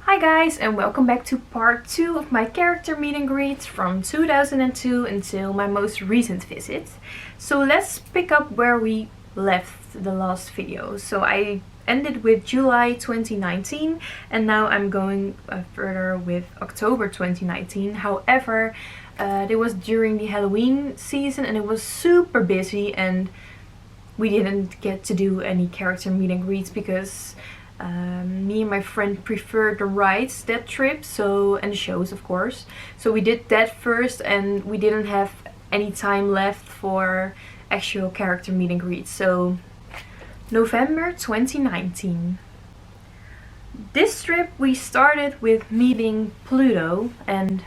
Hi guys, and welcome back to part 2 of my character meet and greets from 2002 until my most recent visit. So let's pick up where we left the last video. So I ended with July 2019 and now I'm going further with October 2019. However, it was during the Halloween season and it was super busy and we didn't get to do any character meet and greets because me and my friend preferred the rides that trip, and the shows of course. So we did that first and we didn't have any time left for actual character meet and greets. So November 2019. This trip we started with meeting Pluto, and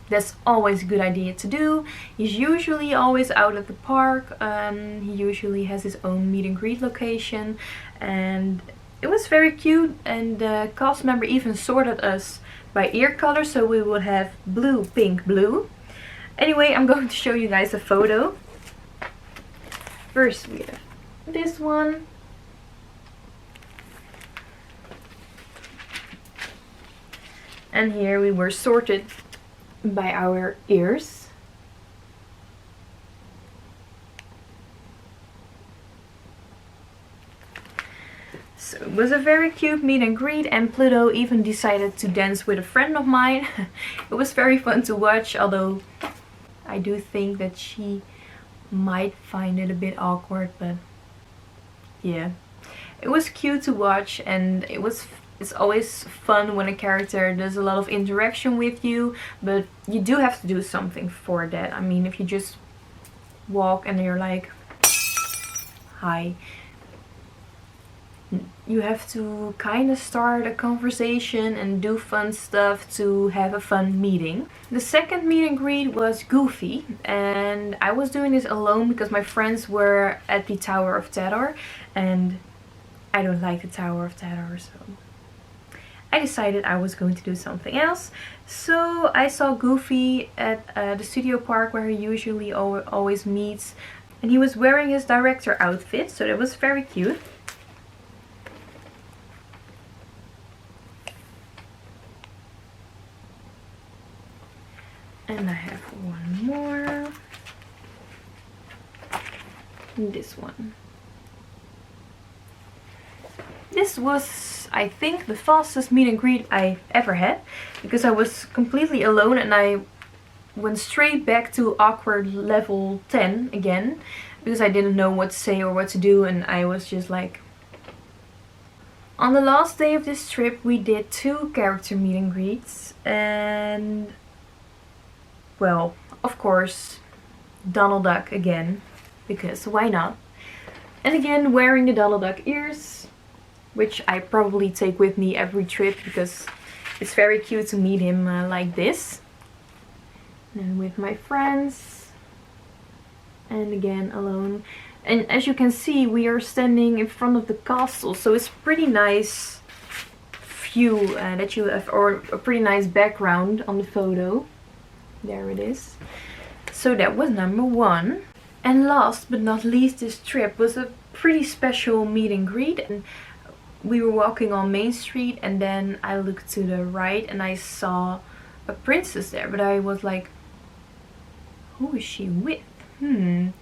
that's always a good idea to do. He's usually always out at the park. He usually has his own meet and greet location, and it was very cute, and the cast member even sorted us by ear color, so we would have blue, pink, blue. Anyway, I'm going to show you guys a photo. First we have this one. And here we were sorted by our ears. So it was a very cute meet and greet, and Pluto even decided to dance with a friend of mine. It was very fun to watch, although I do think that she might find it a bit awkward, but yeah. It was cute to watch, and it's always fun when a character does a lot of interaction with you, but you do have to do something for that. I mean, if you just walk and you're like, hi, you have to kind of start a conversation and do fun stuff to have a fun meeting. The second meet and greet was Goofy, and I was doing this alone because my friends were at the Tower of Terror and I don't like the Tower of Terror, so I decided I was going to do something else. So I saw Goofy at the studio park where he usually always meets, and he was wearing his director outfit, so that was very cute. And I have one more. This one. This was, I think, the fastest meet and greet I ever had, because I was completely alone and I went straight back to awkward level 10 again, because I didn't know what to say or what to do, and I was just like... On the last day of this trip we did 2 character meet and greets, and well, of course, Donald Duck again, because why not? And again, wearing the Donald Duck ears, which I probably take with me every trip because it's very cute to meet him like this. And with my friends, and again alone. And as you can see, we are standing in front of the castle, so it's pretty nice view that you have, or a pretty nice background on the photo. There it is. So that was number 1. And last but not least, this trip was a pretty special meet and greet. And we were walking on Main Street and then I looked to the right and I saw a princess there. But I was like, who is she with? And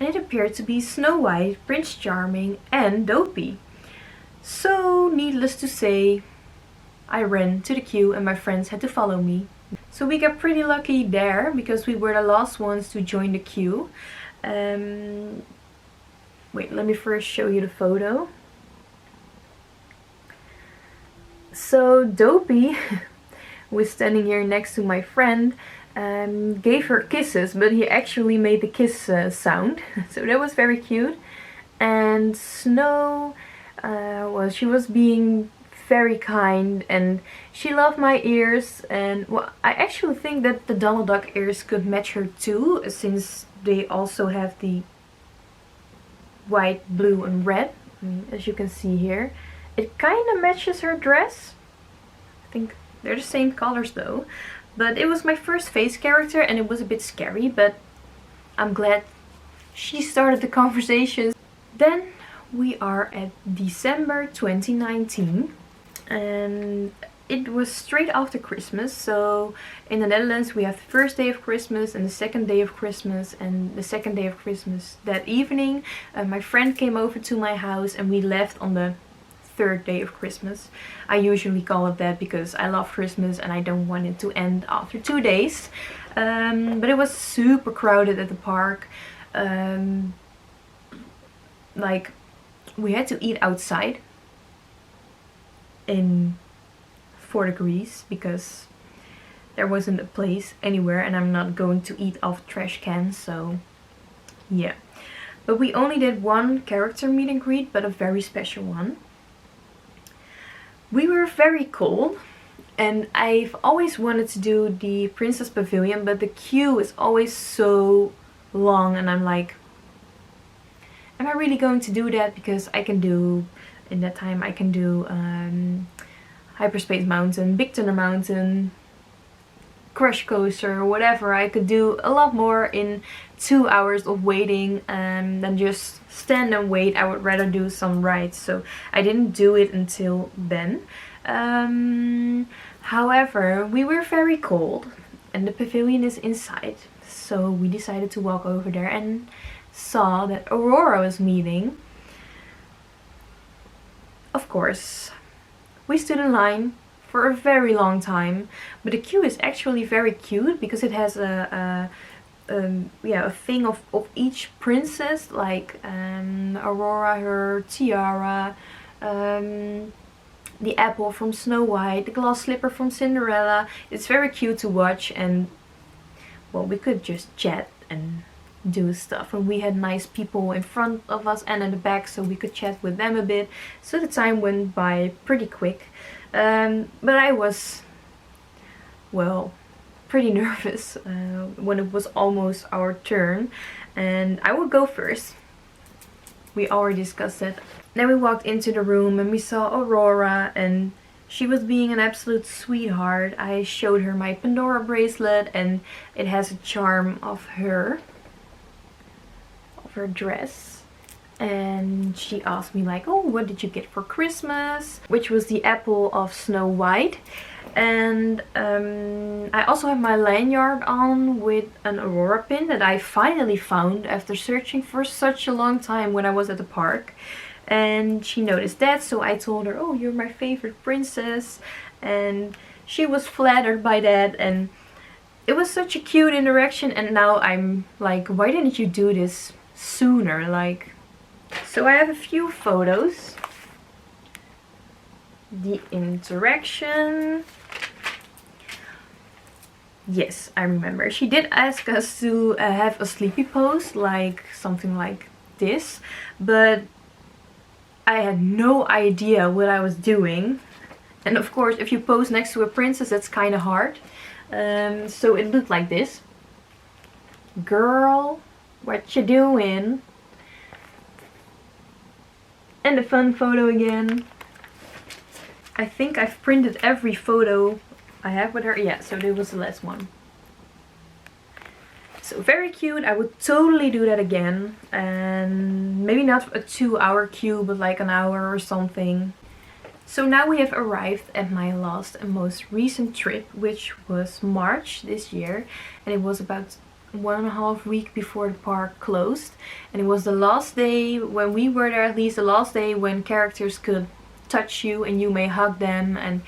it appeared to be Snow White, Prince Charming and Dopey. So needless to say, I ran to the queue and my friends had to follow me. So we got pretty lucky there because we were the last ones to join the queue. Wait, let me first show you the photo. So Dopey was standing here next to my friend, gave her kisses, but he actually made the kiss sound. So that was very cute. And Snow, she was being very kind and she loved my ears, and well, I actually think that the Donald Duck ears could match her too, since they also have the white, blue and red. I mean, as you can see here, it kind of matches her dress. I think they're the same colors though. But it was my first face character and it was a bit scary, but I'm glad she started the conversation. Then we are at December 2019 and it was straight after Christmas. So in the Netherlands we have the first day of Christmas and the second day of Christmas, and the second day of Christmas that evening my friend came over to my house and we left on the third day of Christmas. I usually call it that because I love Christmas and I don't want it to end after 2 days. But it was super crowded at the park. Like, we had to eat outside in 4 degrees because there wasn't a place anywhere, and I'm not going to eat off trash cans, so yeah. But we only did one character meet and greet, but a very special one. We were very cold, and I've always wanted to do the Princess Pavilion, but the queue is always so long, and I'm like, am I really going to do that? Because I can do, in that time I can do Hyperspace Mountain, Big Thunder Mountain, Crush Coaster, whatever. I could do a lot more in 2 hours of waiting than just stand and wait. I would rather do some rides, so I didn't do it until then. However, we were very cold and the pavilion is inside, so we decided to walk over there and saw that Aurora was meeting. Of course, we stood in line for a very long time, but the queue is actually very cute because it has a thing of each princess, like Aurora, her tiara, the apple from Snow White, the glass slipper from Cinderella. It's very cute to watch, and well, we could just chat and do stuff, and we had nice people in front of us and in the back, so we could chat with them a bit, so the time went by pretty quick. But I was, well, pretty nervous when it was almost our turn, and I would go first. We already discussed it. Then we walked into the room and we saw Aurora, and she was being an absolute sweetheart. I showed her my Pandora bracelet, and it has a charm of her dress, and she asked me like, oh, what did you get for Christmas? Which was the apple of Snow White. And I also have my lanyard on with an Aurora pin that I finally found after searching for such a long time when I was at the park. And she noticed that, so I told her, oh, you're my favorite princess, and she was flattered by that, and it was such a cute interaction. And now I'm like, why didn't you do this sooner? Like, so I have a few photos. The interaction. Yes, I remember. She did ask us to have a sleepy pose, like something like this, but I had no idea what I was doing. And of course, if you pose next to a princess, that's kind of hard. So it looked like this. Girl, what you doing? And a fun photo again. I think I've printed every photo I have with her. Yeah, so this was the last one. So very cute. I would totally do that again. And maybe not a 2-hour queue, but like an hour or something. So now we have arrived at my last and most recent trip, which was March this year. And it was about 1.5 weeks before the park closed. And it was the last day when we were there, at least the last day when characters could touch you and you may hug them. And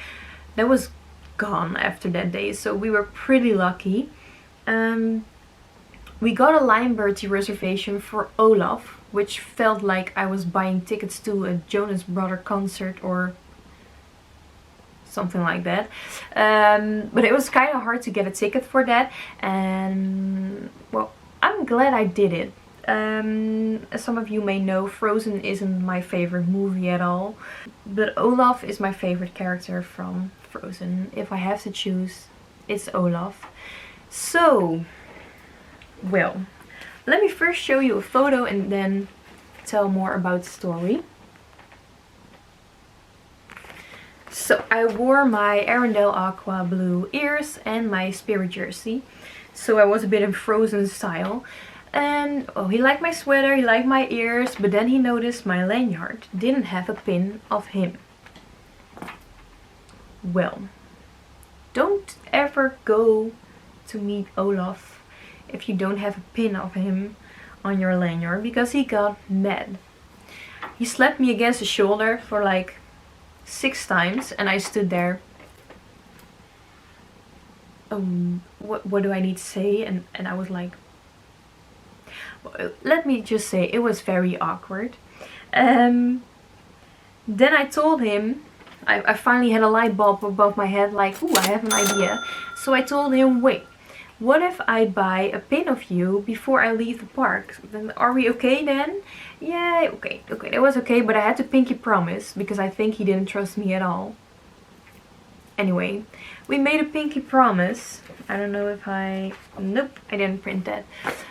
that was gone after that day, so we were pretty lucky. We got a Lion Bertie reservation for Olaf, which felt like I was buying tickets to a Jonas Brother concert or something like that. But it was kind of hard to get a ticket for that, and well, I'm glad I did it. As some of you may know, Frozen isn't my favorite movie at all, but Olaf is my favorite character from Frozen. If I have to choose, it's Olaf. So, well, let me first show you a photo and then tell more about the story. So I wore my Arendelle Aqua blue ears and my Spirit jersey, so I was a bit in Frozen style. And oh, he liked my sweater, he liked my ears, but then he noticed my lanyard didn't have a pin of him. Well, don't ever go to meet Olaf if you don't have a pin of him on your lanyard, because he got mad. He slapped me against the shoulder for like 6 times and I stood there. What do I need to say? And I was like, let me just say, it was very awkward. Then I told him, I finally had a light bulb above my head, like, ooh, I have an idea. So I told him, wait, what if I buy a pin of you before I leave the park? Then are we okay then? Yeah, okay, that was okay, but I had to pinky promise because I think he didn't trust me at all. Anyway, we made a pinky promise. I don't know if nope, I didn't print that.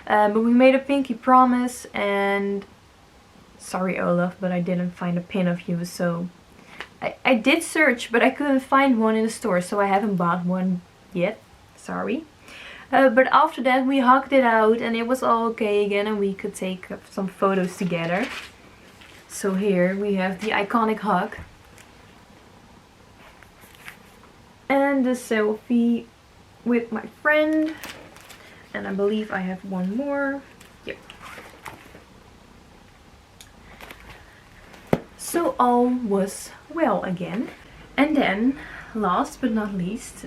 But we made a pinky promise, and sorry Olaf, but I didn't find a pin of you, so I did search, but I couldn't find one in the store, so I haven't bought one yet. Sorry. But after that we hugged it out and it was all okay again, and we could take some photos together. So here we have the iconic hug. And the selfie with my friend. And I believe I have one more. Yep. So all was well again. And then, last but not least,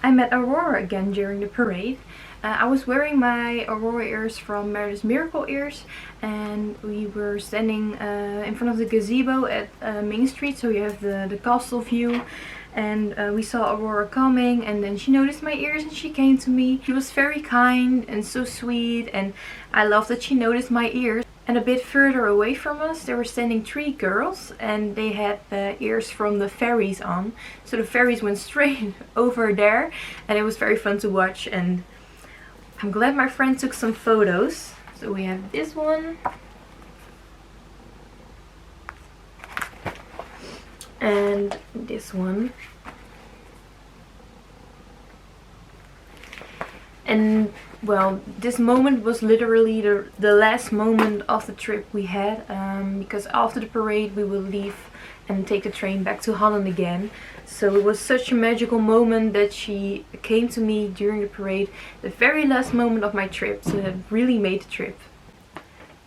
I met Aurora again during the parade. I was wearing my Aurora ears from Meredith's Miracle Ears, and we were standing in front of the gazebo at Main Street, so you have the castle view. And we saw Aurora coming, and then she noticed my ears and she came to me. She was very kind and so sweet, and I love that she noticed my ears. And a bit further away from us there were standing 3 girls, and they had the ears from the fairies on. So the fairies went straight over there, and it was very fun to watch, and I'm glad my friend took some photos. So we have this one. And this one. And well, this moment was literally the last moment of the trip we had, because after the parade we will leave and take the train back to Holland again. So it was such a magical moment that she came to me during the parade, the very last moment of my trip, so that really made the trip.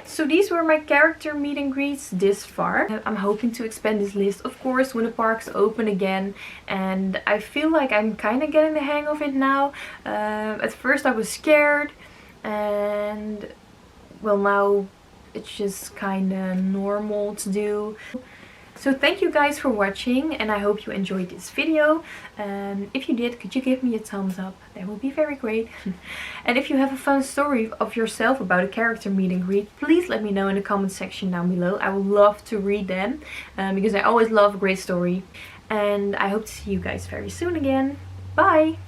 So these were my character meet and greets this far. I'm hoping to expand this list, of course, when the parks open again. And I feel like I'm kind of getting the hang of it now. At first I was scared, and well, now it's just kind of normal to do. So thank you guys for watching, and I hope you enjoyed this video. If you did, could you give me a thumbs up? That would be very great. And if you have a fun story of yourself about a character meet and greet, please let me know in the comment section down below. I would love to read them, because I always love a great story. And I hope to see you guys very soon again. Bye!